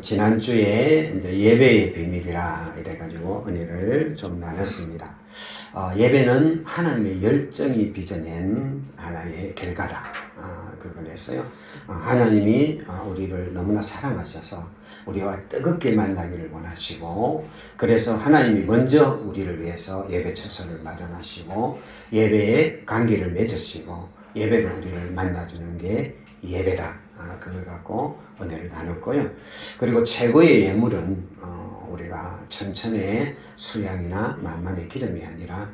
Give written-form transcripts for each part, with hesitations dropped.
지난주에 이제 예배의 비밀이라 이래가지고 은혜를 좀 나눴습니다. 예배는 하나님의 열정이 빚어낸 하나의 결과다. 그걸 했어요. 하나님이 우리를 너무나 사랑하셔서 우리와 뜨겁게 만나기를 원하시고, 그래서 하나님이 먼저 우리를 위해서 예배 처소를 마련하시고 예배에 관계를 맺으시고 예배로 우리를 만나주는 게 예배다. 그걸 갖고 은혜를 나눴고요. 그리고 최고의 예물은 우리가 천천의 수양이나 만만의 기름이 아니라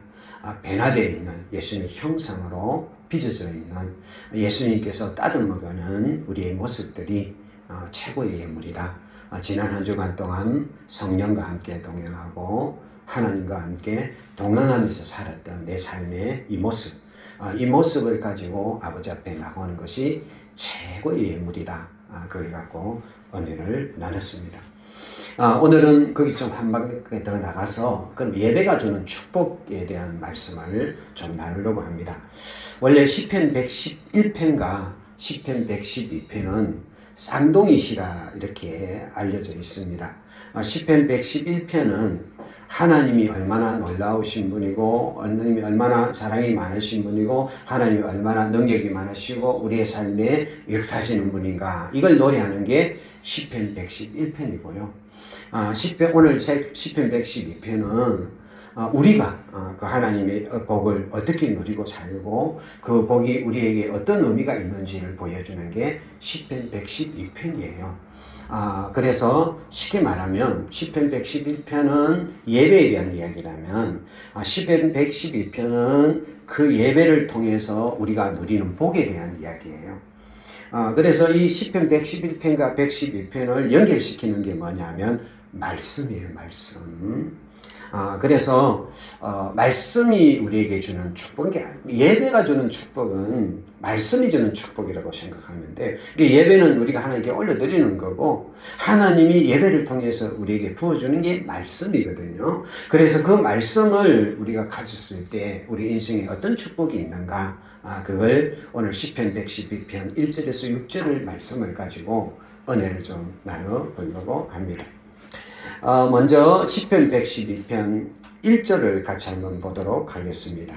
변화되어 있는 예수님의 형상으로 빚어져 있는 예수님께서 따듬어가는 우리의 모습들이 최고의 예물이다. 지난 한 주간 동안 성령과 함께 동행하고 하나님과 함께 동행하면서 살았던 내 삶의 이 모습, 이 모습을 가지고 아버지 앞에 나오는 것이 최고의 예물이다. 그걸 갖고 은혜를 나눴습니다. 오늘은 거기 좀 한 바퀴 더 나가서 그럼 예배가 주는 축복에 대한 말씀을 좀 나누려고 합니다. 원래 시편 111편과 시편 112편은 쌍둥이시라 이렇게 알려져 있습니다. 시편 111편은 하나님이 얼마나 놀라우신 분이고 하나님이 얼마나 사랑이 많으신 분이고 하나님이 얼마나 능력이 많으시고 우리의 삶에 역사하시는 분인가, 이걸 노래하는 게 시편 111편이고요. 오늘 시편 112편은 우리가 그 하나님의 복을 어떻게 누리고 살고 그 복이 우리에게 어떤 의미가 있는지를 보여주는 게 시편 112편이에요. 그래서 쉽게 말하면 시편 111편은 예배에 대한 이야기라면 시편 112편은 그 예배를 통해서 우리가 누리는 복에 대한 이야기예요. 그래서 이 시편 111편과 112편을 연결시키는 게 뭐냐면 말씀이에요. 말씀. 그래서 말씀이 우리에게 주는 축복이 예배가 주는 축복은 말씀이 주는 축복이라고 생각하면 돼. 예배는 우리가 하나님께 올려드리는 거고 하나님이 예배를 통해서 우리에게 부어주는 게 말씀이거든요. 그래서 그 말씀을 우리가 가졌을 때 우리 인생에 어떤 축복이 있는가, 그걸 오늘 시편 112편 1절에서 6절을 말씀을 가지고 은혜를 좀 나눠보려고 합니다. 먼저 시편 112편 1절을 같이 한번 보도록 하겠습니다.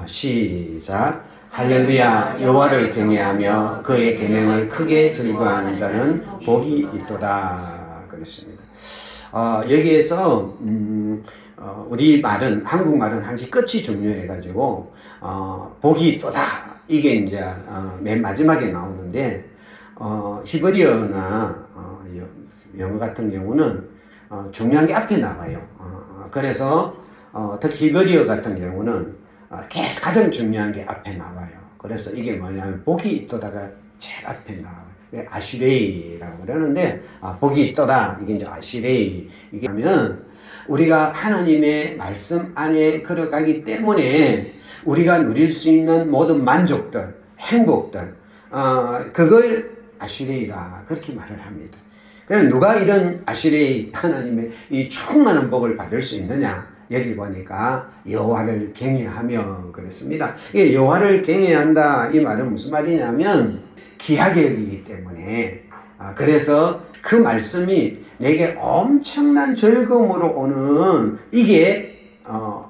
시작. 할렐루야. 여호와를 경외하며 그의 계명을 크게 즐거워하는 자는 복이 있도다. 그랬습니다. 여기에서 우리 말은, 한국말은 항상 끝이 중요해가지고 복이 있도다, 이게 이제 맨 마지막에 나오는데 히브리어나 영어 같은 경우는 중요한 게 앞에 나와요. 그래서 특히 히브리어 같은 경우는 가장 중요한 게 앞에 나와요. 그래서 이게 뭐냐면 복이 있도다가 제일 앞에 나와요. 아시레이라고 그러는데 복이 있도다, 이게 이제 아시레이. 이게 하면 우리가 하나님의 말씀 안에 걸어가기 때문에 우리가 누릴 수 있는 모든 만족들, 행복들, 그걸 아시레이라 그렇게 말을 합니다. 그럼 누가 이런 아시레이 하나님의 이 충만한 복을 받을 수 있느냐? 여기 보니까 여호와를 경외하며 그랬습니다. 이 여호와를 경외한다, 이 말은 무슨 말이냐면 귀하게 여기기 때문에, 그래서 그 말씀이 내게 엄청난 즐거움으로 오는 이게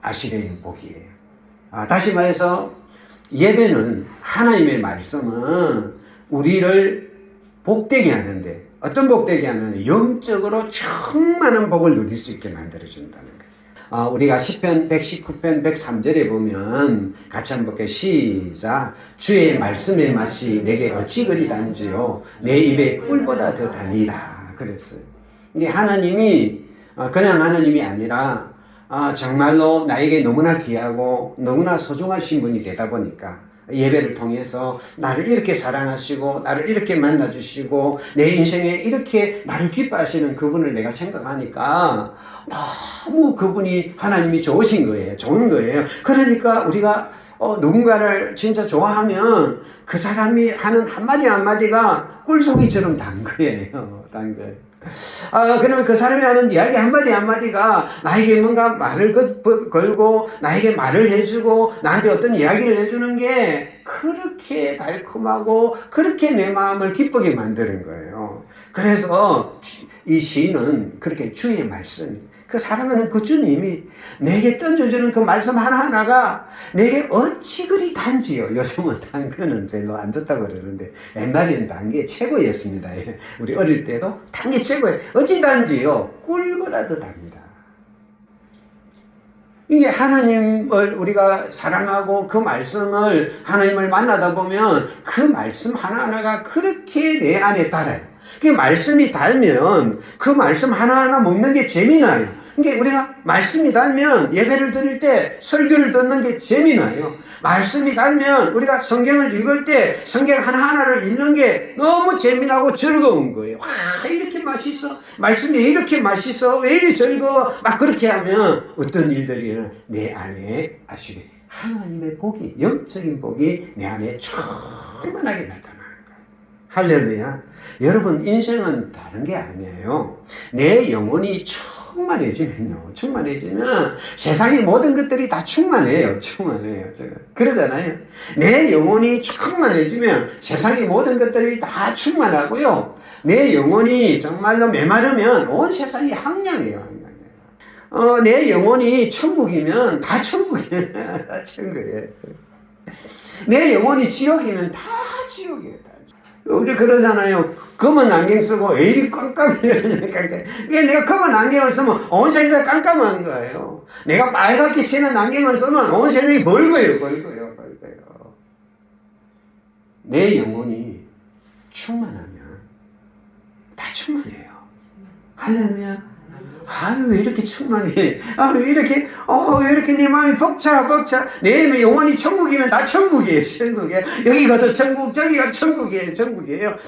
아시레이 복이에요. 다시 말해서 예배는, 하나님의 말씀은 우리를 복되게 하는데, 어떤 복되게 하는, 영적으로 충만한 복을 누릴 수 있게 만들어준다는 거예요. 우리가 시편 119편 103절에 보면 같이 한번 볼게요. 시작. 주의 말씀의 맛이 내게 어찌 그리 단지요 내 입에 꿀보다 더 다니다. 그랬어요. 이게 하나님이 그냥 하나님이 아니라 정말로 나에게 너무나 귀하고 너무나 소중하신 분이 되다 보니까 예배를 통해서 나를 이렇게 사랑하시고 나를 이렇게 만나주시고 내 인생에 이렇게 나를 기뻐하시는 그분을 내가 생각하니까 너무 그분이, 하나님이 좋으신 거예요. 좋은 거예요. 그러니까 우리가 누군가를 진짜 좋아하면 그 사람이 하는 한마디 한마디가 꿀송이처럼 단 거예요. 단 거예요. 그러면 그 사람이 하는 이야기 한마디 한마디가 나에게 뭔가 말을 걸고 나에게 말을 해주고 나한테 어떤 이야기를 해주는 게 그렇게 달콤하고 그렇게 내 마음을 기쁘게 만드는 거예요. 그래서 이 시인은 그렇게 주의 말씀, 그 사랑하는 그 주님이 내게 던져주는 그 말씀 하나하나가 내게 어찌 그리 단지요. 요즘은 단 거는 별로 안 좋다고 그러는데 옛날에는 단 게 최고였습니다. 우리 어릴 때도 단 게 최고예요. 어찌 단지요. 꿀보다도 답니다. 이게 하나님을 우리가 사랑하고 그 말씀을 하나님을 만나다 보면 그 말씀 하나하나가 그렇게 내 안에 달아요. 그 말씀이 달면 그 말씀 하나하나 먹는 게 재미나요. 그러니까 우리가 말씀이 달면 예배를 드릴 때 설교를 듣는 게 재미나요. 말씀이 달면 우리가 성경을 읽을 때 성경 하나하나를 읽는 게 너무 재미나고 즐거운 거예요. 와, 이렇게 맛있어. 말씀이 이렇게 맛있어. 왜 이리 즐거워. 막 그렇게 하면 어떤 일들이 내 안에 아시게 하나님의 복이, 영적인 복이 내 안에 충만하게 나타나는 거예요. 할렐루야. 여러분, 인생은 다른 게 아니에요. 내 영혼이 충만해지면 세상의 모든 것들이 다 충만해요. 제가 그러잖아요. 내 영혼이 충만해지면 세상의 모든 것들이 다 충만하고요. 내 영혼이 정말로 메마르면 온 세상이 황량해요. 내 영혼이 천국이면 다 천국이에요. 다 천국이에요. 내 영혼이 지옥이면 다 지옥이에요. 우리 그러잖아요. 검은 안경 쓰고 왜 이리 깜깜해요. 내가 검은 안경을 쓰면 온 세상이 깜깜한 거예요. 내가 빨갛게 칠한 안경을 쓰면 온 세상이 벌거요. 내 영혼이 충만하면 다 충만해요. 할렐루야. 아유, 왜 이렇게 충만해? 아, 왜 이렇게 내 마음이 벅차. 내 영혼이 천국이면 다 천국이에요. 여기 가도 천국, 저기 가도 천국이에요.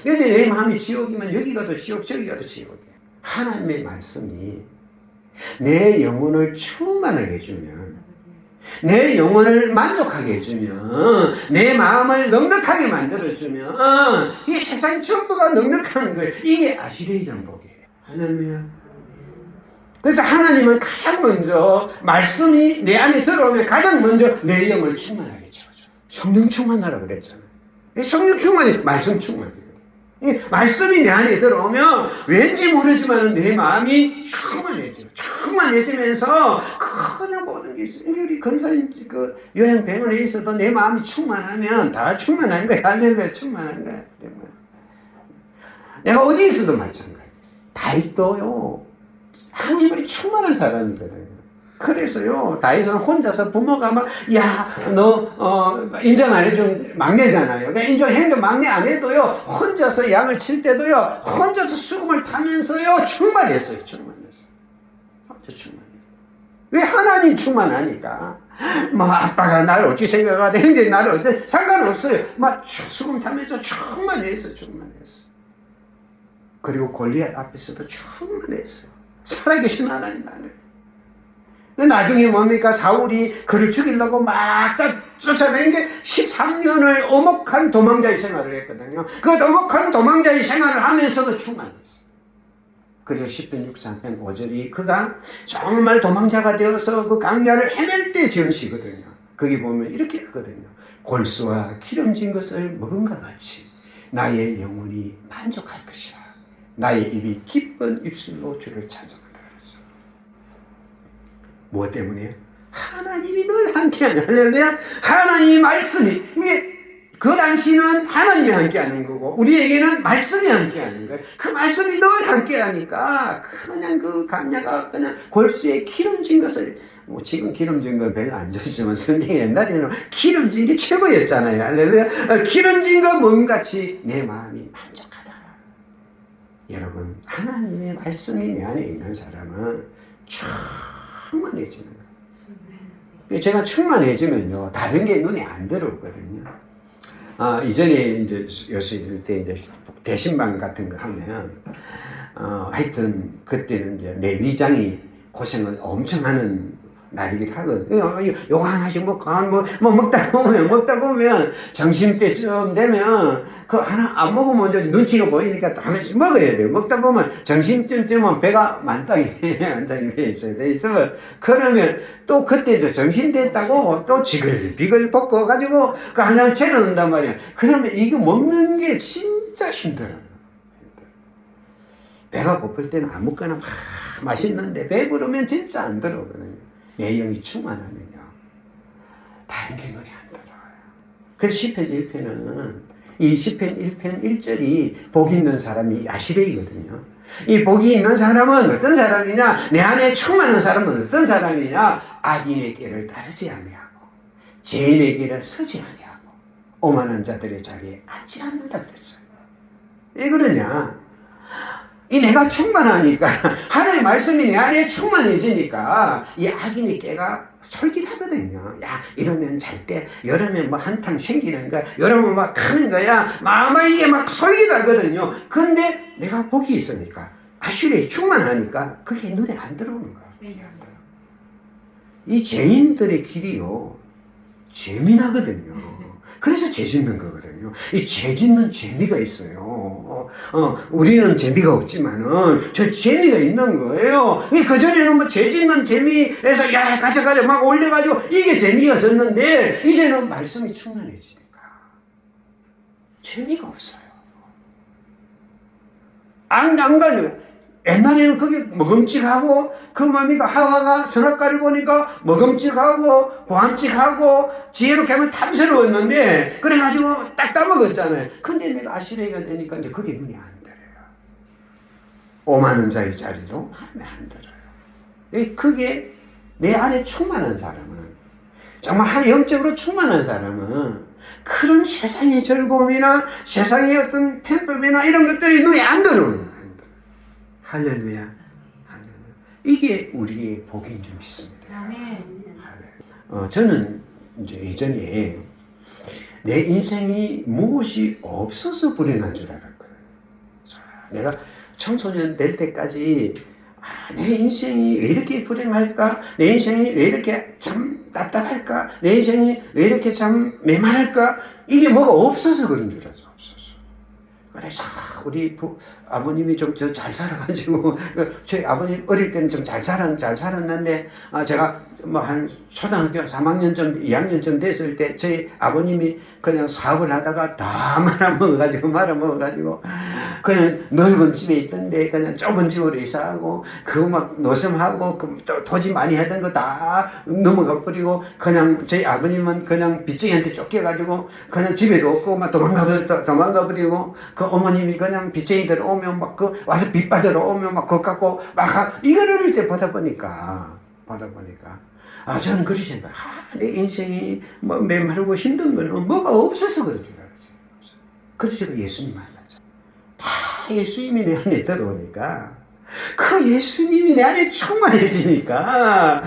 내 마음이 지옥이면 여기 가도 지옥, 저기 가도 지옥이에요. 하나님의 말씀이 내 영혼을 충만하게 해주면, 내 영혼을 만족하게 해주면, 내 마음을 넉넉하게 만들어주면, 이 세상 전부가 넉넉한 거예요. 이게 아시리이란 복이에요. 할렐루야. 그래서 하나님은 가장 먼저 말씀이 내 안에 들어오면 가장 먼저 내 영을 충만하게 채워줘. 성령 충만하라고 그랬잖아요. 성령 충만이 말씀 충만이에요. 말씀이 내 안에 들어오면 왠지 모르지만 내 마음이 충만해지면서 그냥 모든 게 있어요. 우리 권사님 그 요양병원에 있어도 내 마음이 충만하면 다 충만한 거야. 할렐루야, 충만한 거야. 내가 어디 있어도 마찬가지예요. 다윗도요. 하나님이 충만한 사람이거든요. 그래서요, 다윗은 혼자서 부모가 막, 인정 안 해준 막내잖아요. 그러니까 인정했는데 막내 안 해도요, 혼자서 양을 칠 때도요, 혼자서 수금을 타면서요, 충만했어요. 혼자 충만해요. 왜? 하나님 충만하니까. 아빠가 나를 어찌 생각하든, 형제 나를 어때? 상관없어요. 수금 타면서 충만했어. 그리고 골리앗 앞에서도 충만했어요. 살아계신 하나님 안에. 나중에 뭡니까? 사울이 그를 죽이려고 막 쫓아낸 게 13년을 오목한 도망자의 생활을 했거든요. 그 오목한 도망자의 생활을 하면서도 충만했어요. 그래서 10편 63편 5절이 그가 정말 도망자가 되어서 그 강야를 헤맬 때 지은 시거든요. 거기 보면 이렇게 하거든요. 골수와 기름진 것을 먹은 것 같이 나의 영혼이 만족할 것이라. 나의 입이 기쁜 입술로 주를 찬송한다 그랬어. 무엇 때문에? 하나님이 늘 함께하는, 할렐루야. 하나님의 말씀이, 이게 그 당시는 하나님이 함께하는 거고 우리에게는 말씀이 함께하는 거예요. 그 말씀이 늘 함께하니까 그냥 그 강야가 그냥 골수에 기름진 것을, 지금 기름진 건 별로 안 좋지만 성경 옛날에는 기름진 게 최고였잖아요. 할렐루야. 기름진 거 몸같이 내 마음이 만족하다. 여러분, 하나님의 말씀이 내 안에 있는 사람은 충만해지는 거예요. 제가 충만해지면요, 다른 게 눈에 안 들어오거든요. 이전에 이제 여수 있을 때 이제 대신방 같은 거 하면, 하여튼 그때는 이제 내위장이 고생을 엄청 하는 날이기도 하거든요. 요거 하나씩 먹다 보면 점심때쯤 되면 그 하나 안 먹으면 이제 눈치가 보이니까 또 하나씩 먹어야 돼요. 먹다 보면 점심쯤 되면 배가 만땅이 돼 있어요. 그러면 또 그때 저 점심 됐다고 또 지글비글 볶아가지고 그 한 사람 채워놓는단 말이에요. 그러면 이거 먹는 게 진짜 힘들어요. 배가 고플 때는 아무거나 막 맛있는데 배부르면 진짜 안 들어오거든요. 내 영이 충만하면요. 다른 게 눈에 안 들어와요. 그래서 시편 1편은 이 시편 1편 1절이 복이 있는 사람이 야시백이거든요. 이 복이 있는 사람은 어떤 사람이냐? 내 안에 충만한 사람은 어떤 사람이냐? 악인의 길을 따르지 아니하고 죄인의 길을 서지 아니하고 오만한 자들의 자리에 앉지 않는다 그랬어요. 왜 그러냐? 이 내가 충만하니까 하나님의 말씀이 내 안에 충만해지니까 이 악인의 깨가 솔깃하거든요. 야, 이러면 잘 때, 이러면 뭐 한탕 생기는 거야, 이러면 막 크는 거야, 막 이게 막 솔깃하거든요. 근데 내가 복이 있으니까, 아슈레 충만하니까 그게 눈에 안 들어오는 거야. 그게 안 들어. 이 죄인들의 길이요, 재미나거든요. 그래서 죄 짓는 거거든요. 이 죄 짓는 재미가 있어요. 우리는 재미가 없지만은 저 재미가 있는 거예요. 그전에는 뭐 죄 짓는 재미에서 야 가자 막 올려가지고 이게 재미가 졌는데 이제는 말씀이 충만해지니까 재미가 없어요. 안 갈려요. 옛날에는 그게 먹음직하고 그 맘이가 하와가 선악과를 보니까 먹음직하고 보암직하고 지혜롭게 하면 탐스러웠는데 그래가지고 딱 따먹었잖아요. 근데 내가 아시레가 되니까 이제 그게 눈이 안 들어요. 오만한 자의 자리로 하면 안 들어요. 그게 내 안에 충만한 사람은 정말 한 영적으로 충만한 사람은 그런 세상의 즐거움이나 세상의 어떤 편법이나 이런 것들이 눈에 안 들어오는 거예요. 할렐루야. 할렐루야. 이게 우리의 복인 줄 믿습니다. 저는 이제 예전에 내 인생이 무엇이 없어서 불행한 줄 알았거든요. 내가 청소년 될 때까지 내 인생이 왜 이렇게 불행할까? 내 인생이 왜 이렇게 참 답답할까? 내 인생이 왜 이렇게 참 메말할까? 이게 뭐가 없어서 그런 줄 알았어요. 그래서 우리 아버님이 좀 잘 살아가지고 저희 아버님 어릴 때는 좀 잘 살았는데 제가 뭐 한 초등학교 3학년쯤 2학년쯤 됐을 때 저희 아버님이 그냥 사업을 하다가 다 말아먹어가지고 그냥 넓은 집에 있던데 그냥 좁은 집으로 이사하고 그거 막 노점하고 또 토지 많이 하던 거 다 넘어가 버리고 그냥 저희 아버님은 그냥 빚쟁이한테 쫓겨가지고 그냥 집에도 없고 막 도망가 버리고 그 어머님이 그냥 빚쟁이들 오면 막 그 와서 빚 받으러 오면 막 그거 갖고 막 이걸 어릴 때 보다 보니까 저는 그렇게 생각. 내 인생이 뭐 메마르고 힘든 거는 뭐가 없어서 그런 줄 알았어요. 그래서 제가 예수님 만났죠. 다 예수님이 내 안에 들어오니까 그 예수님이 내 안에 충만해지니까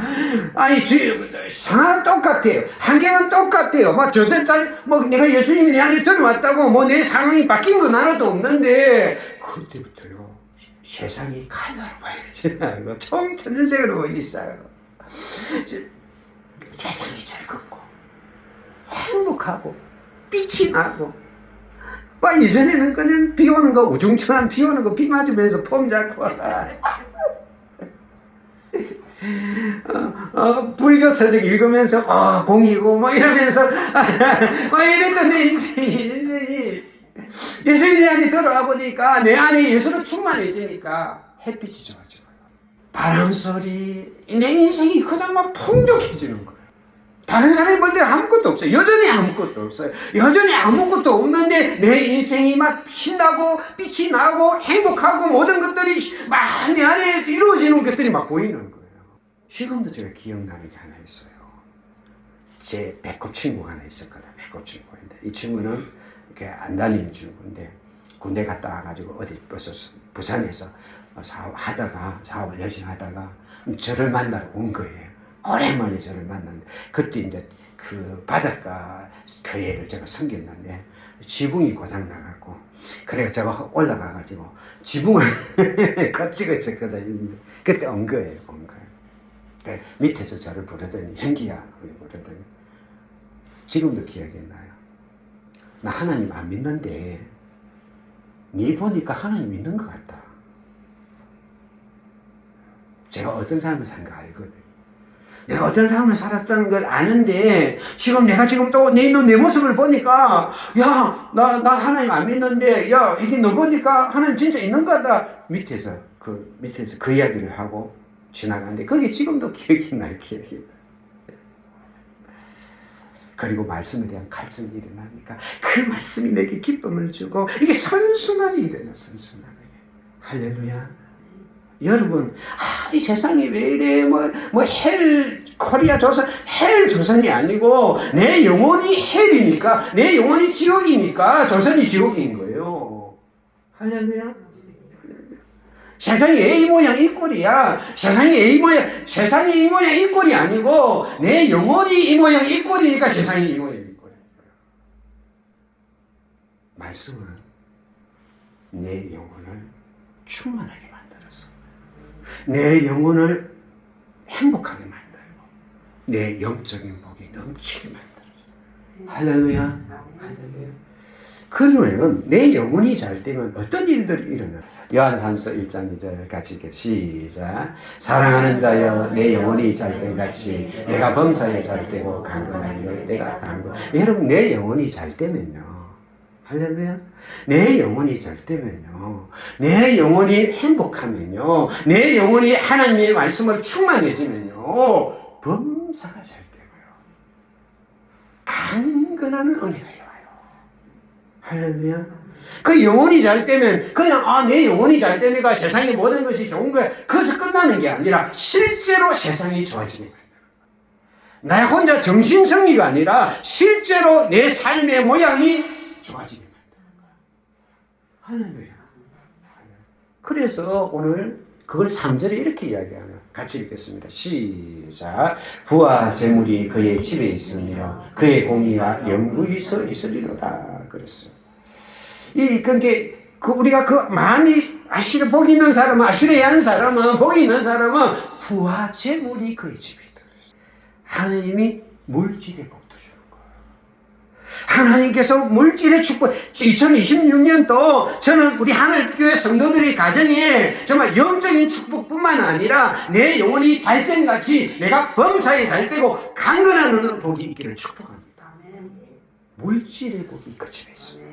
상황은 똑같아요. 환경은 똑같아요. 막 뭐 내가 예수님이 내 안에 들어왔다고 뭐 내 상황이 바뀐 건 하나도 없는데 그때부터요 세상이 칼라로 보이지 청천전색으로 보이기 시작해요. 세상이 즐겁고 행복하고 빛이 나고 막 예전에는 그냥 비 오는 거 우중충한 비 오는 거 비 맞으면서 폼 잡고 불교서적 읽으면서 공이고 뭐 이러면서 막 이랬던 내 인생이 예수님이 내 안에 들어와 보니까 내 안에 예수로 충만해지니까 햇빛이 좋아져요. 바람소리 내 인생이 그냥 막 풍족해지는 거예요. 다른 사람이 볼 때 아무것도 없어요. 여전히 아무것도 없어요. 여전히 아무것도 없는데 내 인생이 막 신나고 빛이 나고 행복하고 모든 것들이 막 내 안에 이루어지는 것들이 막 보이는 거예요. 지금도 제가 기억나는 게 하나 있어요. 제 배꼽 친구가 하나 있었거든요. 배꼽 친구인데 이 친구는 이렇게 안 다니는 친구인데 군대 갔다 와가지고 어디 부산에서 사업을 열심히 하다가 저를 만나러 온 거예요. 오랜만에 저를 만났는데 그때 이제 그 바닷가 교회를 제가 섬겼는데 지붕이 고장 나갖고 그래서 제가 올라가가지고 지붕을 거치고 있었거든요. 그때 온 거예요. 그 밑에서 저를 부르더니 형기야 부르더니 지금도 기억이 나요. 나 하나님 안 믿는데 네 보니까 하나님 믿는 것 같다. 제가 어떤 사람을 산 거 알거든. 내가 어떤 삶을 살았다는 걸 아는데 지금 내가 지금 또 내 모습을 보니까 야, 나 하나님 안 믿는데 야, 이게 너 보니까 하나님 진짜 있는 거다. 밑에서 그 이야기를 하고 지나가는데 그게 지금도 기억이 나요. 기억이. 그리고 말씀에 대한 갈증이 일어나니까 그 말씀이 내게 기쁨을 주고 이게 선순환이 일어나. 선순환이. 할렐루야. 여러분, 이 세상이 왜 이래, 헬, 코리아 조선, 헬 조선이 아니고, 내 영혼이 헬이니까, 내 영혼이 지옥이니까, 조선이 지옥인 거예요. 할렐루야. 세상이 A 모양 이 꼴이야. 세상이 이 모양 이 꼴이 아니고, 내 영혼이 이 모양 이 꼴이니까 세상이 이 모양 이 꼴이야. 말씀은 내 영혼을 충만하게 만들었어. 내 영혼을 행복하게 만들고 내 영적인 복이 넘치게 만들어줘. 할렐루야. 할렐루야. 그러면 내 영혼이 잘 되면 어떤 일들이 일어나? 요한삼서 1장 2절 같이 읽게. 시작. 사랑하는 자여 내 영혼이 잘 된 같이 내가 범사에 잘 되고 강건하기를 내가 강건. 여러분 내 영혼이 잘 되면요. 할렐루야. 내 영혼이 잘 되면요. 내 영혼이 행복하면요. 내 영혼이 하나님의 말씀으로 충만해지면요. 범사가 잘 되고요. 강건한 은혜가 와요. 할렐루야. 그 영혼이 잘 되면 그냥 내 영혼이 잘 되니까 세상의 모든 것이 좋은 거야. 그것이 끝나는 게 아니라 실제로 세상이 좋아지는 거예요. 나 혼자 정신승리가 아니라 실제로 내 삶의 모양이 좋아지게 만드는 거야. 할렐루야. 그래서 오늘 그걸 3절에 이렇게 이야기하면 같이 읽겠습니다. 시작. 부와 재물이 그의 집에 있으며 그의 공의와 영구히 서 있으리로다. 그랬어요. 우리가 마음이 복이 있는 사람은, 아슈레한 사람은, 복이 있는 사람은 부와 재물이 그의 집에 있다. 하나님이 물질의 복도 주는 거예요. 하나님께서 물질의 축복, 2026년도 저는 우리 하늘교회 성도들의 가정에 정말 영적인 축복뿐만 아니라 내 영혼이 잘된 같이 내가 범사에 잘 되고 강건한 복이 있기를 축복합니다. 물질의 복이 그 집에 있습니다.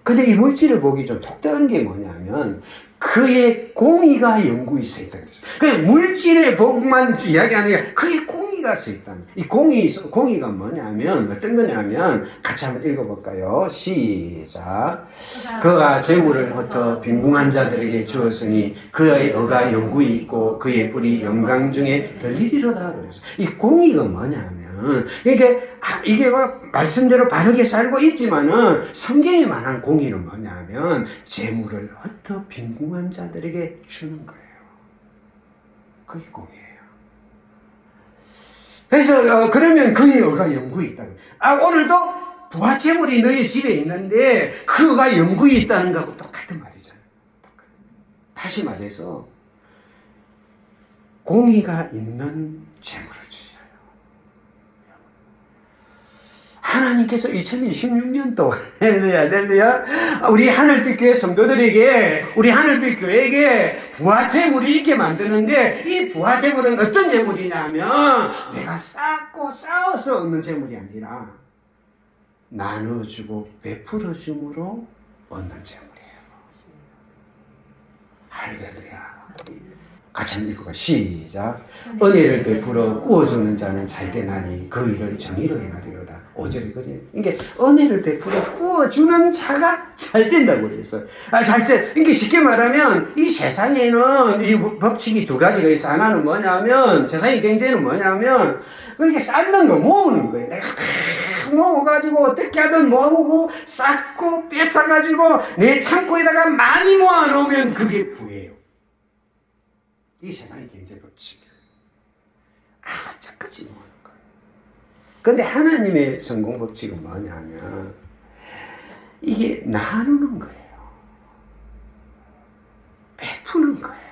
근데 이 물질의 복이 좀 독특한 게 뭐냐면 그의 공의가 영구히 서 있다는 거죠. 그냥 물질의 복만 이야기하는 게 그의 공의가 서 있다는 거예요. 이 공의가 뭐냐면 어떤 거냐면 같이 한번 읽어볼까요? 시작. 그가 재물을 흩어 빈궁한 자들에게 주었으니 그의 의가 영구히 있고 그의 뿔이 영광 중에 들리리로다. 그래서 이 공의가 뭐냐면 이게 말씀대로 바르게 살고 있지만은 성경에 말한 공의는 뭐냐면 재물을 흩어 빈궁한 자들에게 주는 거예요. 그게 공의예요. 그래서 그러면 그의 의가 영구히 있다고. 오늘도 부와 재물이 너희 집에 있는데 그 의가 영구히 있다는 거하고 똑같은 말이잖아요. 다시 말해서 공의가 있는 재물을 주셔요. 하나님께서 2026년도 할렐루야 우리 하늘빛 교회 성도들에게 우리 나눌빛 교회에게 부화재물이 있게 만드는데 이 부화재물은 어떤 재물이냐면 내가 쌓고 쌓아서 얻는 재물이 아니라 나눠주고 베풀어줌으로 얻는 재물이에요. 할렐루야. 같이 한번 읽어봐. 시작. 은혜를 베풀어 꾸어주는 자는 잘되나니 그 일을 정의로 행하리로다. 5절에 그래요. 이게 은혜를 베풀어 꾸어주는 자가 잘된다고 그랬어요. 잘돼. 이게 쉽게 말하면 이 세상에는 이 법칙이 두 가지가 있어. 하나는 뭐냐면 세상의 경제는 뭐냐면 이게 쌓는 거 모으는 거예요. 내가 모아가지고 어떻게 하든 모으고 쌓고 뺏어가지고 내 창고에다가 많이 모아놓으면 그게 부예요. 이 세상의 경제 법칙. 저까지 모으는 거예요. 근데 하나님의 성공 법칙은 뭐냐면 이게 나누는 거예요. 베푸는 거예요.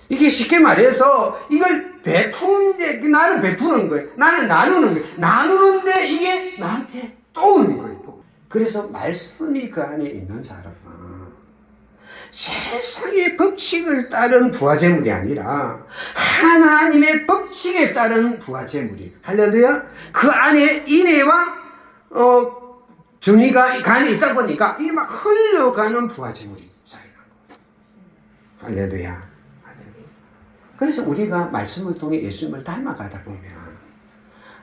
이게 쉽게 말해서 이걸 베푸는데 나는 베푸는 거예요. 나는 나누는 거예요. 나누는데 이게 나한테 또 오는 거예요. 그래서 말씀이 그 안에 있는 사람은 세상의 법칙을 따른 부화제물이 아니라 하나님의 법칙에 따른 부화제물이, 할렐루야, 그 안에 인애와 정의가 간에 있다 보니까 이게 막 흘러가는 부화제물이 쌓이는 거예요. 할렐루야. 그래서 우리가 말씀을 통해 예수님을 닮아가다 보면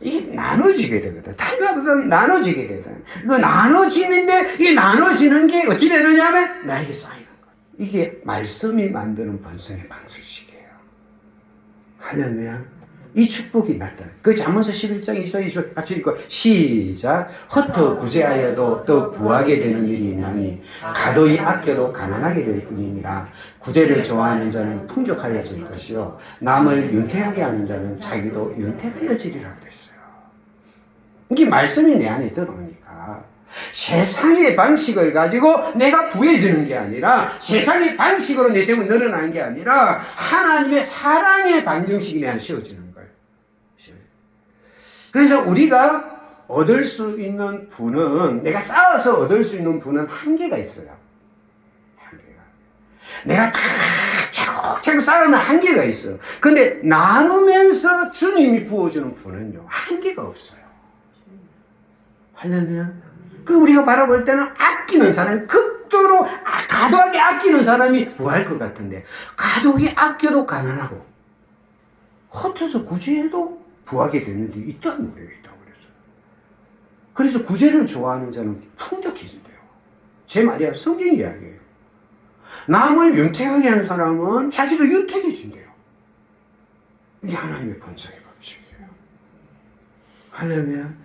이게 나눠지게 되거든. 닮아가면 나눠지게 되거든. 그 나눠지는데 이 나눠지는 게 어찌 되느냐면 나에게 쌓이는 거예요. 이게 말씀이 만드는 번성의 방식이에요. 할렐루야. 이 축복이 나타나. 그 잠언서 11장 20절 20절 같이 읽고 시작. 헛터 구제하여도 더 구하게 되는 일이 있나니 가도히 아껴도 가난하게 될 뿐이니라. 구제를 좋아하는 자는 풍족하여질 것이요 남을 윤택하게 하는 자는 자기도 윤택하여지리라고 됐어요. 이게 말씀이 내 안에 들어오니까 세상의 방식을 가지고 내가 부해지는 게 아니라, 세상의 방식으로 내 생을 늘어나는 게 아니라 하나님의 사랑의 방정식이 내 안에 씌워지는 거예요. 그래서 우리가 얻을 수 있는 부는, 내가 쌓아서 얻을 수 있는 부는 한계가 있어요. 한계가. 내가 차곡차곡 쌓아놓은 한계가 있어요. 근데 나누면서 주님이 부어주는 부는요, 한계가 없어요. 할렐루야. 그 우리가 바라볼 때는 아끼는 사람이 극도로 과도하게 아끼는 사람이 부할 것 같은데, 과도하게 아껴도 가난하고 헛해서 구제해도 부하게 되는 데 있다는 거예요. 있다고 그랬어요. 그래서 구제를 좋아하는 자는 풍족해진대요. 제 말이야. 성경 이야기예요. 남을 윤택하게 하는 사람은 자기도 윤택해진대요. 이게 하나님의 번성의 방식이에요. 할렐루야.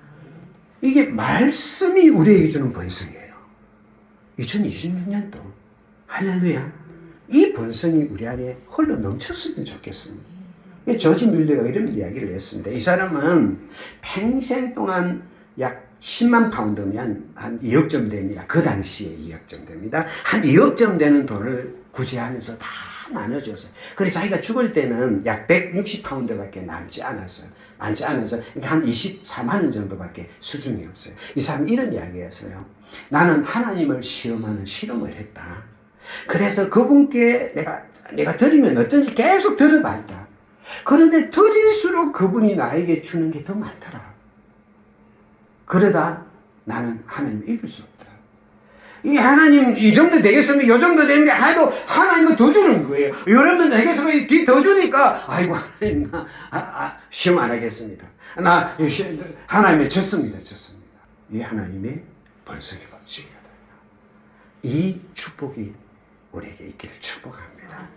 이게 말씀이 우리에게 주는 번성이에요. 2026년도 할렐루야. 이 번성이 우리 안에 흘러 넘쳤으면 좋겠습니다. 조지 밀러가 이런 이야기를 했습니다. 이 사람은 평생 동안 약 10만 파운드면 한 2억 점 됩니다. 그 당시에 2억 점 됩니다. 한 2억 점 되는 돈을 구제하면서 다 나눠줬어요. 그래서 자기가 죽을 때는 약 160파운드밖에 남지 않았어요. 그러니까 한 24만 원 정도밖에 수준이 없어요. 이 사람은 이런 이야기였어요. 나는 하나님을 시험하는 실험을 했다. 그래서 그분께 내가 드리면 어쩐지 계속 들어봤다. 그런데 드릴수록 그분이 나에게 주는 게 더 많더라. 그러다 나는 하나님을 이길 수 없다. 이 하나님 이 정도 되겠으면 이 정도 되는 게 아니고 하나님은 더 주는 거예요. 이러면 되겠으면 더 주니까 아이고 하나님 나 시험 안 하겠습니다. 나 하나님의 졌습니다. 이 하나님의 번성의 법칙이다. 이 축복이 우리에게 있기를 축복합니다.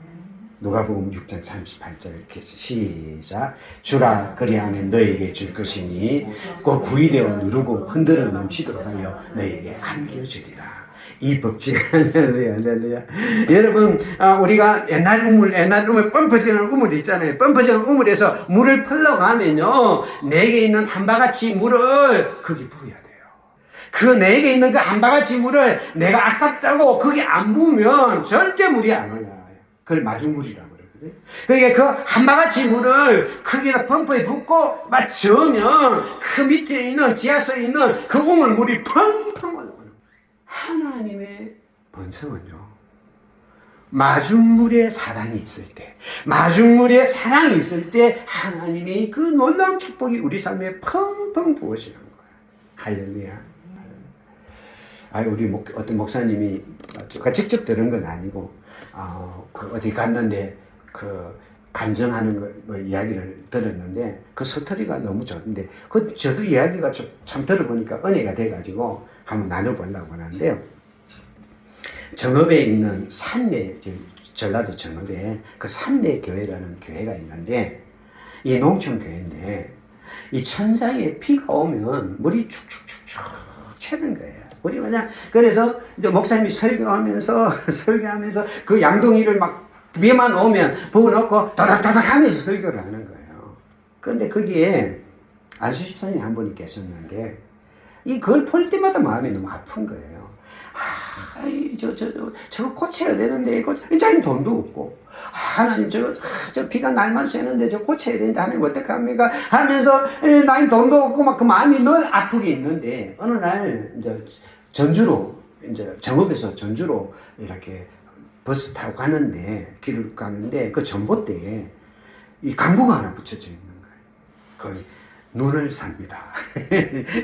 누가복음 6장 38절 이렇게 시작. 주라 그리하면 너에게 줄 것이니 그 구이되어 누르고 흔들어 넘치도록 하여 너에게 안겨주리라. 이 법칙. 할렐루야. 여러분, 우리가 옛날 우물 펌퍼지는 우물 있잖아요. 펌퍼지는 우물에서 물을 풀러가면요, 내게 있는 한 바가지 물을 거기 부어야 돼요. 그 내게 있는 그 한 바가지 물을 내가 아깝다고 거기 안 부으면 절대 물이 안 올라와요. 그걸 마중물이라고 그러거든요. 그러니까 그 한 바가지 물을 거기다 펌프에 붓고 막 저으면 그 밑에 있는 지하수에 있는 그 우물물이 펑펑 올라오는 거예요. 하나님의 번성은요, 마중물의 사랑이 있을 때, 마중물의 사랑이 있을 때 하나님이 그 놀라운 축복이 우리 삶에 펑펑 부어지는 거예요. 할렐루야. 우리 어떤 목사님이 제가 직접 들은 건 아니고 어디 갔는데 간증하는 거 이야기를 들었는데 그 스토리가 너무 좋은데 저도 이야기가 참 들어보니까 은혜가 돼가지고 한번 나눠보려고 하는데요. 정읍에 있는 산내, 전라도 정읍에 그 산내 교회라는 교회가 있는데, 이 농촌 교회인데 이 천장에 비가 오면 물이 축축축축 채는 거예요. 우리 그래서 이제 목사님이 설교하면서 그 양동이를 막 위에만 오면 부어놓고 다닥다닥 하면서 설교를 하는 거예요. 그런데 거기에 안수 집사님이 한 분이 계셨는데, 그걸 볼 때마다 마음이 너무 아픈 거예요. 저거 고쳐야 되는데, 자기는 돈도 없고, 하나님, 저 비가 날만 새는데, 저 고쳐야 되는데, 하나님, 어떡합니까? 하면서, 나는 돈도 없고, 막 그 마음이 늘 아프게 있는데, 어느 날, 전주로, 정읍에서 전주로 이렇게 버스 타고 가는데, 길을 가는데, 그 전봇대에 이 광고가 하나 붙여져 있는 거예요. 그, 눈을 삽니다.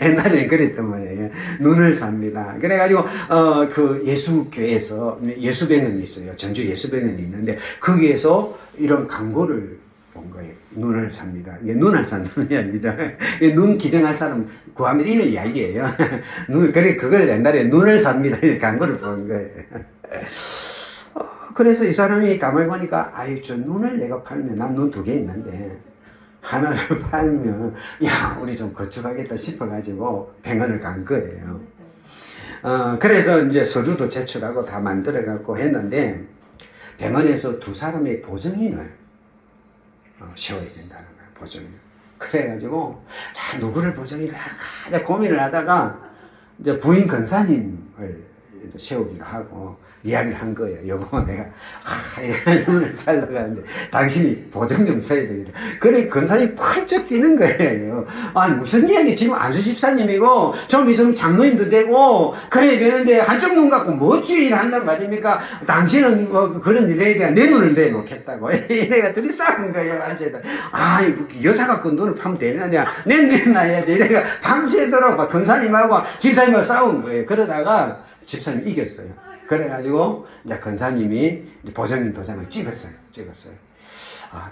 옛날에는 그랬단 말이에요. 눈을 삽니다. 그래가지고, 그 예수교회에서, 예수병원이 있어요. 전주 예수병원이 있는데, 거기에서 이런 광고를 본 거예요. 눈을 삽니다. 이게 눈을 산다는 이야기죠. 눈 기증할 사람 구하면 이런 이야기예요. 그래, 그걸 옛날에 눈을 삽니다. 이런 광고를 본 거예요. 그래서 이 사람이 가만히 보니까, 아유, 저 눈을 내가 팔면, 난 눈 2개 있는데, 하나를 팔면, 야, 우리 좀 거축하겠다 싶어가지고, 병원을 간 거예요. 그래서 이제 서류도 제출하고 다 만들어갖고 했는데, 병원에서 2사람의 보증인을 세워야 된다는 거예요, 보증인. 그래가지고, 자, 누구를 보증인을 할까? 고민을 하다가, 이제 부인 권사님을 세우기로 하고, 이야기를 한 거예요. 여보, 내가, 이런 눈을 팔려고 하는데, 당신이 보증 좀 써야 되겠다. 그래, 권사님이 펄쩍 뛰는 거예요. 아니, 무슨 이야기, 지금 안수 집사님이고, 좀 있으면 장로님도 되고, 그래야 되는데, 한쪽 눈 갖고 뭐 주의를 한단 말입니까? 당신은 뭐 그런 일에 대한 내 눈을 내놓겠다고. 이래가 둘이 싸운 거예요, 앉아서. 아, 여사 갖고 눈을 파면 되느냐. 내 내놔야지. 이래가 밤새도록 막 권사님하고 집사님하고 싸운 거예요. 그러다가 집사님이 이겼어요. 그래가지고, 이제 권사님이 보증인 도장을 찍었어요.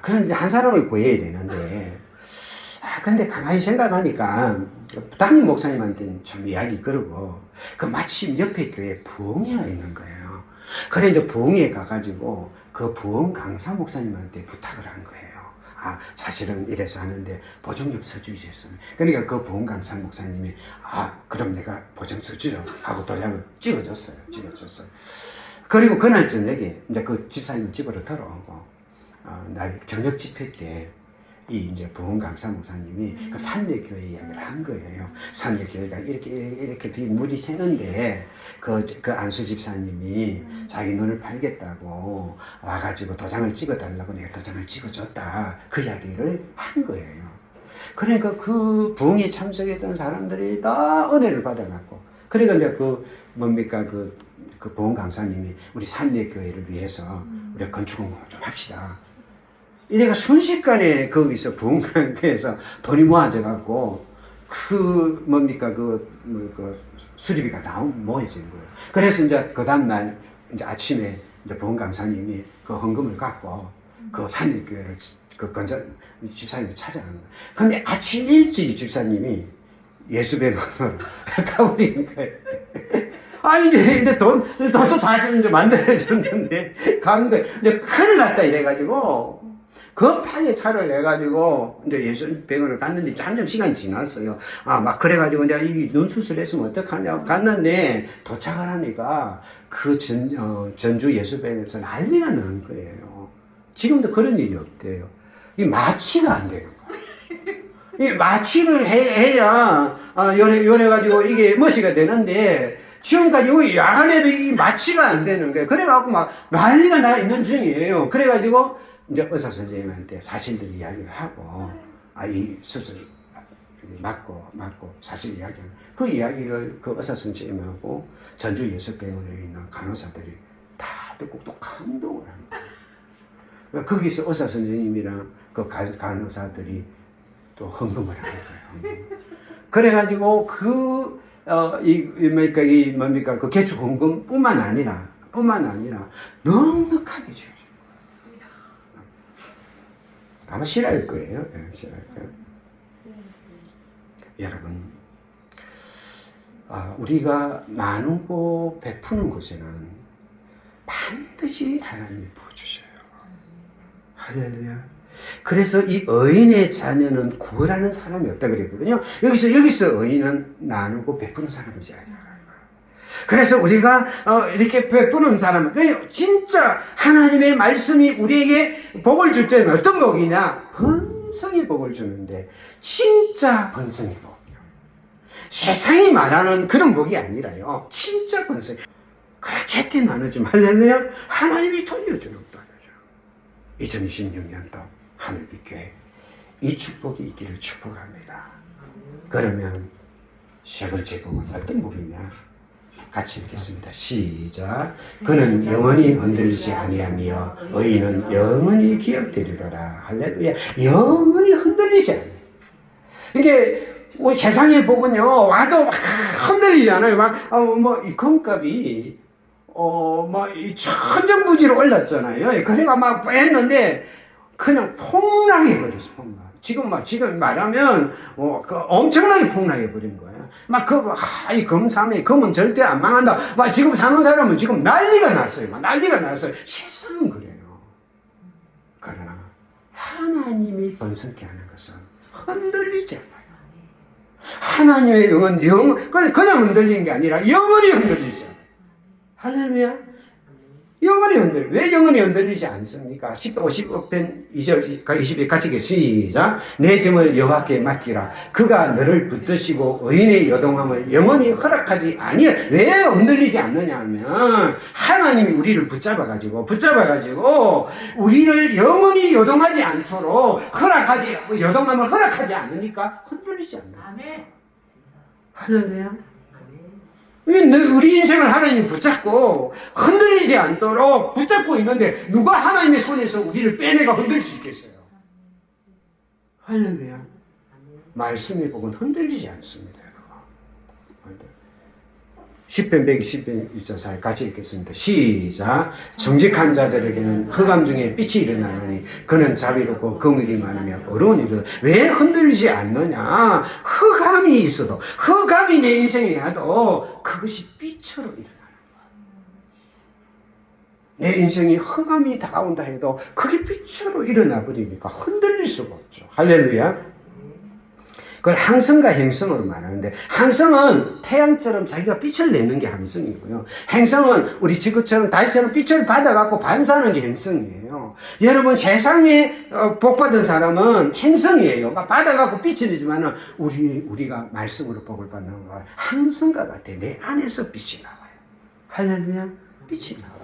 그런데 한 사람을 구해야 되는데, 근데 가만히 생각하니까, 담임 목사님한테는 참 이야기 그러고, 그 마침 옆에 교회에 부흥회가 있는 거예요. 그래, 이제 부흥회에 가가지고, 그 부흥 강사 목사님한테 부탁을 한 거예요. 사실은 이래서 하는데 보증금 써주셨어요. 그러니까 그 부흥 강사 목사님이 그럼 내가 보증 써주죠 하고 도장을 찍어줬어요. 그리고 그날 저녁에 이제 그 집사님 집으로 들어오고 날 저녁 집회 때 이 이제 부흥 강사 목사님이 그 산내교회 이야기를 한 거예요. 산내교회가 이렇게 물이 새는데 그 안수 집사님이 자기 눈을 팔겠다고 와가지고 도장을 찍어달라고 내가 도장을 찍어줬다. 그 이야기를 한 거예요. 그러니까 그 부흥에 참석했던 사람들이 다 은혜를 받아갖고 그러니까 이제 그 부흥 강사님이 우리 산내교회를 위해서 우리가 건축공부를 좀 합시다. 이래가 순식간에 거기서 부흥회에서 돈이 모아져갖고 수리비가 모여진 거예요. 그래서 이제 그 다음날 이제 아침에 이제 부흥 강사님이 그 헌금을 갖고 그 산일교회를 집사님을 찾아간 거예요. 근데 아침 일찍 집사님이 예수병원을 가버린 거예요. 이제 돈도 다 이제 만들어졌는데 간 거예요. 이제 큰일 났다 이래가지고. 급하게 차를 내가지고, 이제 예수병원을 갔는데, 한참 시간이 지났어요. 막 그래가지고, 이제 이 눈 수술했으면 어떡하냐고 갔는데, 도착을 하니까, 전주 예수병원에서 난리가 난 거예요. 지금도 그런 일이 없대요. 이 마취가 안 되는 거예요. 이 마취를 해야, 요래가지고 이게 멋이가 되는데, 지금까지 야간에도 이 마취가 안 되는 거예요. 그래갖고 막 난리가 나 있는 중이에요. 그래가지고, 이제 의사 선생님한테 사실들 이야기를 하고, 이 수술 맞고 사실 이야기하는 그 이야기를 그 의사 선생님하고 전주 예수병원에 있는 간호사들이 다 듣고 또 감동을 합니다. 그러니까 거기서 의사 선생님이랑 그 간호사들이 또 헌금을 하는 거예요. 그래가지고 그 개축 헌금뿐만 아니라 넉넉하게 줘요. 아마 싫어할 거예요. 여러분, 우리가 나누고 베푸는 곳에는 반드시 하나님이 부어주셔요. 할렐루야. 그래서 이 의인의 자녀는 구원하는 사람이 없다 그랬거든요. 여기서 의인은 나누고 베푸는 사람이지. 그래서 우리가 이렇게 베푸는 사람, 진짜 하나님의 말씀이 우리에게 복을 줄 때는 어떤 복이냐? 번성의 복을 주는데 진짜 번성의 복이요. 세상이 말하는 그런 복이 아니라요. 진짜 번성. 그래 제때 나누지 말려면 하나님이 돌려주는 거죠. 2026년도 하늘빛교회 이 축복이 있기를 축복합니다. 그러면 세 번째 복은 어떤 복이냐? 같이 읽겠습니다. 시작. 그는 영원히 흔들리지 아니하며 의인은 영원히 기억되리로다. 할렐루야. 영원히 흔들리지 않아요. 이게 우리 세상의 복은요 와도 막 흔들리잖아요. 이 금값이 이 천정부지로 올랐잖아요. 그래가 막 했는데 그냥 폭락해 버렸어. 지금 말하면 엄청나게 폭락해 버린 거예요. 이 금삼에 금은 절대 안 망한다. 지금 사는 사람은 지금 난리가 났어요. 난리가 났어요. 세상은 그래요. 그러나 하나님이 번성케 하는 것은 흔들리지 않아요. 하나님의 영은 그냥 흔들리는 게 아니라 영원히 흔들리죠. 할렐루야. 영원히 왜 영원히 흔들리지 않습니까? 50편 2절 20에 같이 시작. 내 짐을 여호와께 맡기라. 그가 너를 붙드시고 의인의 요동함을 영원히 허락하지 아니해. 왜 흔들리지 않느냐 하면 하나님이 우리를 붙잡아가지고 우리를 영원히 요동하지 않도록 요동함을 허락하지 않으니까 흔들리지 않나. 아멘. 할렐루야. 우리 인생을 하나님이 붙잡고 흔들리지 않도록 붙잡고 있는데 누가 하나님의 손에서 우리를 빼내가 흔들 수 있겠어요? 할렐루야. 말씀의 복은 흔들리지 않습니다. 10편 120편 1.4 같이 읽겠습니다. 시작. 정직한 자들에게는 흑암 중에 빛이 일어나느니 그는 자비롭고 긍휼이 많으며 어려운 일이다. 왜 흔들리지 않느냐? 흑암이 있어도 흑암이 내 인생에 와도 그것이 빛으로 일어나는 거야. 내 인생이 흑암이 다가온다 해도 그게 빛으로 일어나 버리니까 흔들릴 수가 없죠. 할렐루야. 그걸 항성과 행성으로 말하는데, 항성은 태양처럼 자기가 빛을 내는 게 항성이고요. 행성은 우리 지구처럼 달처럼 빛을 받아갖고 반사하는 게 행성이에요. 여러분, 세상에 복받은 사람은 행성이에요. 받아갖고 빛을 내지만은 우리가 말씀으로 복을 받는 건 항성과 같아. 내 안에서 빛이 나와요. 할렐루야. 빛이 나와요.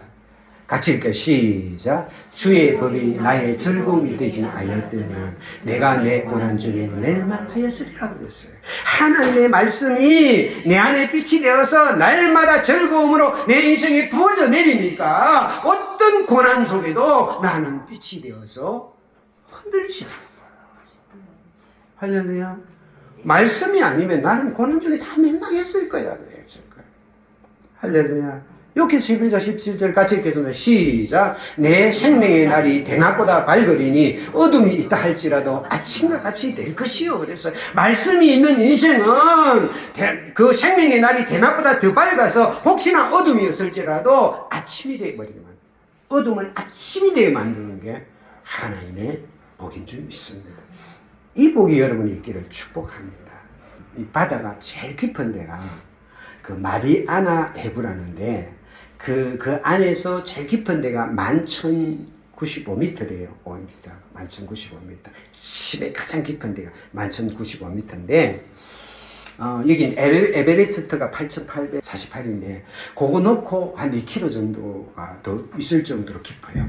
같이 읽게 시작. 주의 법이 나의 즐거움이 되지 아니하였다면 내가 내 고난 중에 낼만하였으리라고 그랬어요. 하나님의 말씀이 내 안에 빛이 되어서 날마다 즐거움으로 내 인생에 부어져 내리니까 어떤 고난 속에도 나는 빛이 되어서 흔들리지 않는 거야. 할렐루야. 말씀이 아니면 나는 고난 중에 다 멸망했을 거야. 할렐루야. 욕해서 11절 17절 같이 읽겠습니다. 시작. 내 생명의 날이 대낮보다 밝으리니 어둠이 있다 할지라도 아침과 같이 될 것이요. 그래서 말씀이 있는 인생은 그 생명의 날이 대낮보다 더 밝아서 혹시나 어둠이 없을지라도 아침이 되어버리면 어둠을 아침이 되게 만드는 게 하나님의 복인 줄 믿습니다. 이 복이 여러분이 있기를 축복합니다. 이 바다가 제일 깊은 데가 그 마리아나 해부라는데 그 안에서 제일 깊은 데가 11,095m래요. 5m. 11,095m. 심해 가장 깊은 데가 11,095m인데, 여긴 에베레스트가 8,848인데, 그거 넣고 한 2km 정도가 더 있을 정도로 깊어요.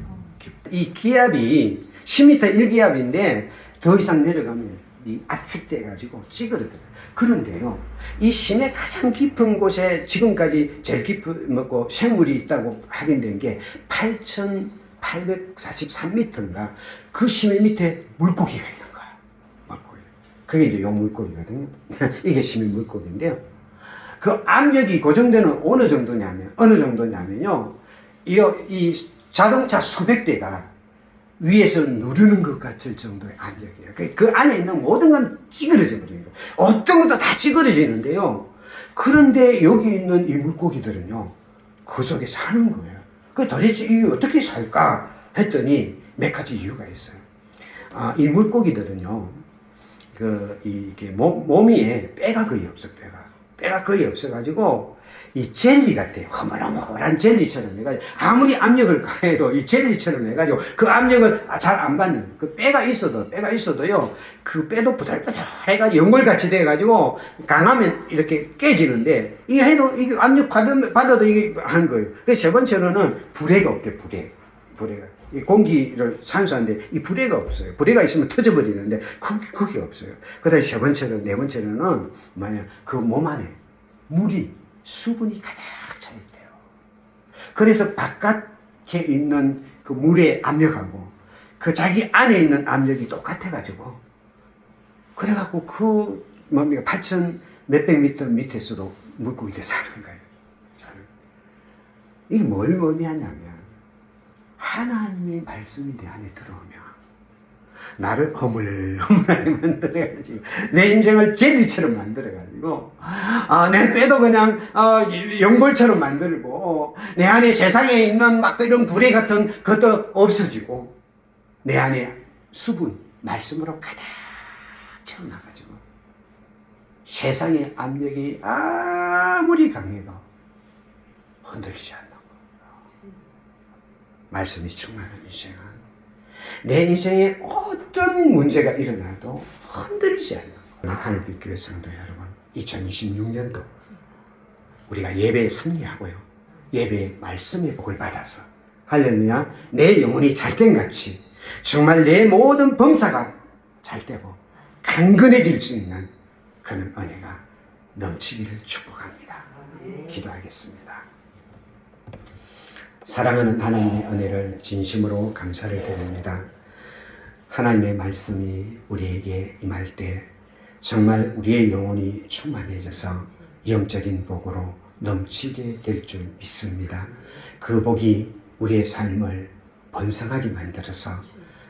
이 기압이 10m 1기압인데, 더 이상 내려가면 이 압축돼가지고 찌그러져요. 그런데요, 이 심해 가장 깊은 곳에 지금까지 제일 깊은 생물이 있다고 확인된 게 8,843m인가 그 심해 밑에 물고기가 있는 거야. 물고기. 그게 이제 요 물고기거든요. 이게 심해 물고기인데요. 그 압력이 고정되는 어느 정도냐면요, 이 자동차 수백 대가 위에서 누르는 것 같을 정도의 압력이에요. 그 안에 있는 모든 건 찌그러져 버리는 거예요. 어떤 것도 다 찌그러지는데요. 그런데 여기 있는 이 물고기들은요, 그 속에 사는 거예요. 도대체 이게 어떻게 살까 했더니 몇 가지 이유가 있어요. 이 물고기들은요, 이게 몸에 뼈가 거의 없어, 뼈가 거의 없어가지고, 이 젤리 같아요. 허물허물한 젤리처럼 해가지고, 아무리 압력을 가해도 이 젤리처럼 해가지고, 그 압력을 잘 안 받는, 그 뼈가 있어도요, 그 뼈도 부들부들 해가지고, 연골같이 돼가지고, 강하면 이렇게 깨지는데, 이게 해도, 이게 압력 받아도 이게 한 거예요. 그래서 세 번째로는 불에가 없대, 불에가. 이 공기를 산소한데, 이 불에가 없어요. 불에가 있으면 터져버리는데, 그게 없어요. 그 다음에 네 번째로는, 그 몸 안에 수분이 가득 그래서 바깥에 있는 그 물의 압력하고 그 자기 안에 있는 압력이 똑같아가지고 그래갖고 그 뭡니까 8천 몇백 미터 밑에서도 물고기들 사는 거예요. 이게 뭘 의미하냐면 하나님의 말씀이 내 안에 들어오면 나를 허물허물하게 만들어가지고 내 인생을 젤리처럼 만들어가지고 내 뼈도 그냥 연골처럼 만들고 내 안에 세상에 있는 막 이런 구레 같은 것도 없어지고 내 안에 수분 말씀으로 가득 채워나가지고 세상의 압력이 아무리 강해도 흔들리지 않는 거예요. 말씀이 충만한 인생은 내 인생에 어떤 문제가 일어나도 흔들리지 않는 거예요. 하늘빛교회 성도 여러분, 2026년도 우리가 예배에 승리하고요, 예배의 말씀의 복을 받아서 할렐루야, 내 영혼이 잘된 같이 정말 내 모든 범사가 잘되고 강건해질 수 있는 그런 은혜가 넘치기를 축복합니다. 기도하겠습니다. 사랑하는 하나님의 은혜를 진심으로 감사를 드립니다. 하나님의 말씀이 우리에게 임할 때 정말 우리의 영혼이 충만해져서 영적인 복으로 넘치게 될 줄 믿습니다. 그 복이 우리의 삶을 번성하게 만들어서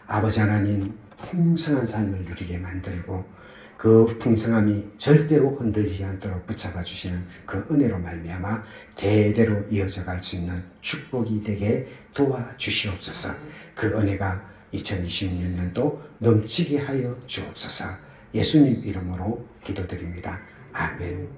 아버지 하나님 풍성한 삶을 누리게 만들고 그 풍성함이 절대로 흔들리지 않도록 붙잡아 주시는 그 은혜로 말미암아 대대로 이어져 갈 수 있는 축복이 되게 도와주시옵소서. 그 은혜가 2026년도 넘치게 하여 주옵소서. 예수님 이름으로 기도드립니다. 아멘.